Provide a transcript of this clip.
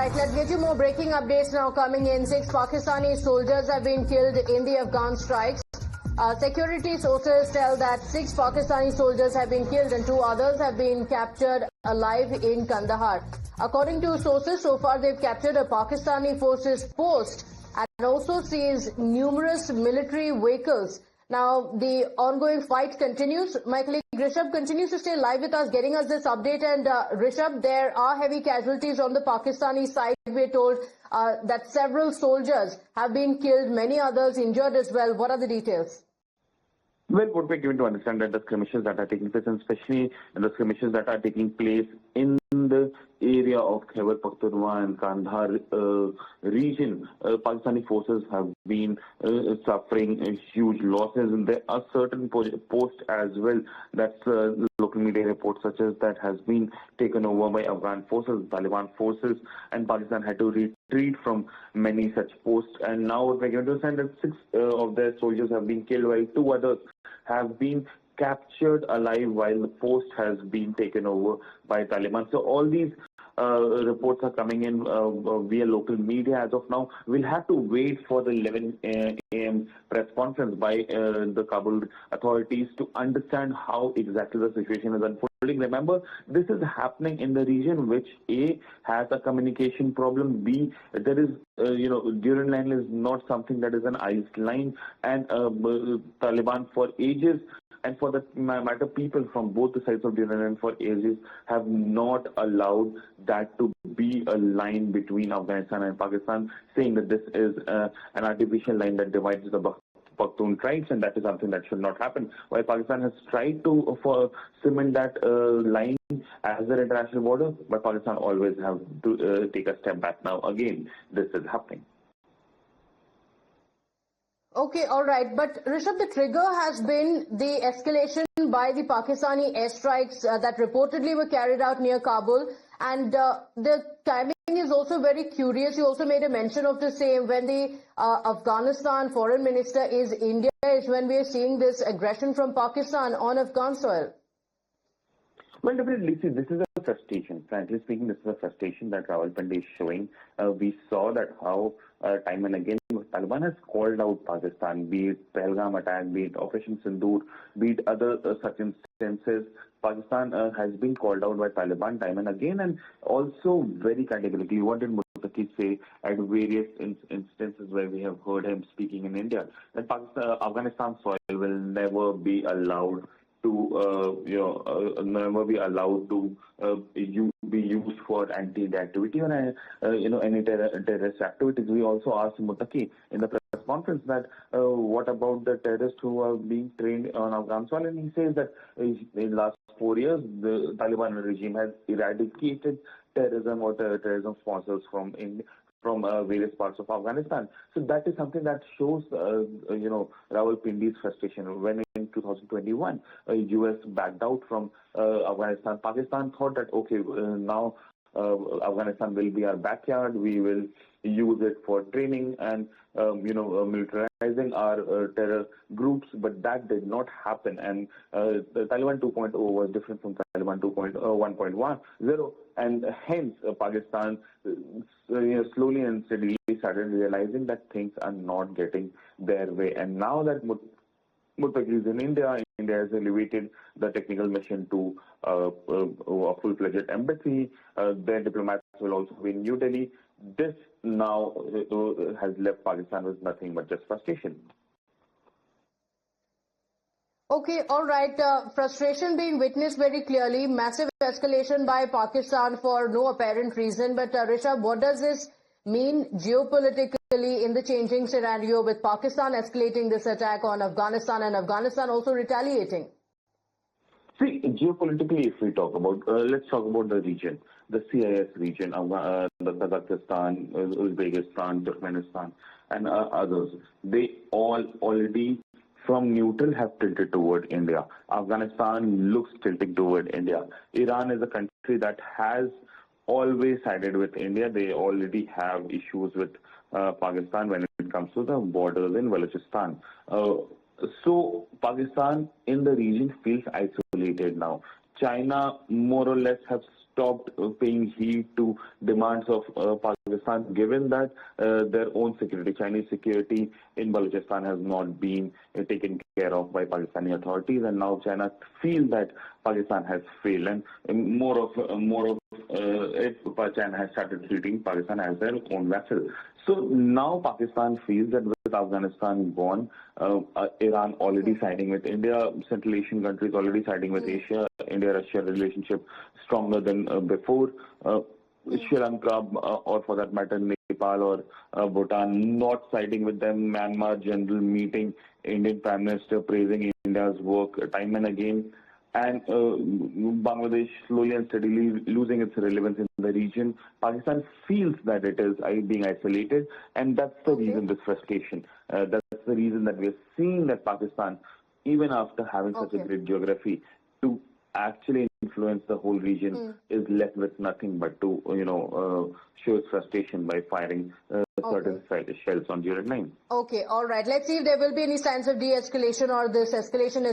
right, let's get you more breaking updates now coming in. 6 Pakistani soldiers have been killed in the Afghan strikes. Security sources tell that 6 Pakistani soldiers have been killed and 2 others have been captured alive in Kandahar. According to sources, so far they've captured a Pakistani forces post and also seized numerous military vehicles. Now, the ongoing fight continues. My colleague Rishabh continues to stay live with us, getting us this update. And Rishabh, there are heavy casualties on the Pakistani side. We're told that several soldiers have been killed, many others injured as well. What are the details? Well, what we're given to understand that the skirmishes that are taking place, and especially the skirmishes that are taking place in the area of Khyber Pakhtunkhwa and Kandahar region, Pakistani forces have been suffering huge losses, and there are certain posts as well that local media reports such as that has been taken over by Afghan forces, Taliban forces, and Pakistan had to retreat from many such posts. And now we're going to understand that 6 of their soldiers have been killed, while 2 others have been captured alive, while the post has been taken over by Taliban. So all these reports are coming in via local media as of now. We'll have to wait for the 11 a.m. press conference by the Kabul authorities to understand how exactly the situation is unfolding. Remember, this is happening in the region which A, has a communication problem, B, there is, Durand Line is not something that is an ice line, and Taliban for ages, and for that matter, people from both the sides of Durand Line for ages have not allowed that to be a line between Afghanistan and Pakistan, saying that this is an artificial line that divides the Pakhtun tribes, and that is something that should not happen. While Pakistan has tried to cement that line as their international border, but Pakistan always have to take a step back. Now, again, this is happening. Okay, all right. But Rishabh, the trigger has been the escalation by the Pakistani airstrikes that reportedly were carried out near Kabul. And the timing is also very curious. You also made a mention of the same. When the Afghanistan foreign minister is India, is when we are seeing this aggression from Pakistan on Afghan soil. Well, definitely. See, this is a frustration. Frankly speaking, this is a frustration that Rawalpindi is showing. We saw that how time and again Taliban has called out Pakistan, be it Pahalgam attack, be it Operation Sindoor, be it other such instances. Pakistan has been called out by Taliban time and again, and also very categorically. What did Muttaqi say at various instances where we have heard him speaking in India, that Afghanistan soil will never be allowed to never be allowed to be used for anti activity or any terrorist activities. We also asked Muttaqi in the press conference that what about the terrorists who are being trained on Afghan soil, and he says that in the last 4 years the Taliban regime has eradicated terrorism or terrorism sponsors from various parts of Afghanistan. So that is something that shows, Rawalpindi's frustration. When in 2021, U.S. backed out from Afghanistan, Pakistan thought that, okay, now Afghanistan will be our backyard. We will use it for training and, militarizing our terror groups. But that did not happen. And the Taliban 2.0 was different from Taliban 1.10. And hence, Pakistan slowly and steadily started realizing that things are not getting their way. And now that Muttaqi is in India, India has elevated the technical mission to a full-fledged embassy. Their diplomats will also be in New Delhi. This now has left Pakistan with nothing but just frustration. Okay, all right. Frustration being witnessed very clearly. Massive escalation by Pakistan for no apparent reason. But Rishabh, what does this mean geopolitically in the changing scenario with Pakistan escalating this attack on Afghanistan and Afghanistan also retaliating? See, geopolitically, if we talk about, let's talk about the region, the CIS region, Kazakhstan, Uzbekistan, Turkmenistan, and others. They all already from neutral have tilted toward India. Afghanistan looks tilting toward India. Iran is a country that has always sided with India. They already have issues with Pakistan when it comes to the borders in Balochistan. So Pakistan in the region feels isolated now. China more or less has stopped paying heed to demands of Pakistan, given that their own security, Chinese security in Balochistan has not been taken care of by Pakistani authorities, and now China feels that Pakistan has failed, and if China has started treating Pakistan as their own vessel. So now Pakistan feels that with Afghanistan gone, Iran already siding with India, Central Asian countries already siding with Asia, India-Russia relationship stronger than before. Sri Lanka, or for that matter Nepal or Bhutan, not siding with them. Myanmar general meeting, Indian Prime Minister praising India's work time and again. And Bangladesh slowly and steadily losing its relevance in the region. Pakistan feels that it is being isolated, and that's the reason this frustration. That's the reason that we're seeing that Pakistan, even after having such a great geography, to actually influence the whole region is left with nothing but to show its frustration by firing certain shells on Durand Line. Okay, all right. Let's see if there will be any signs of de-escalation or this escalation is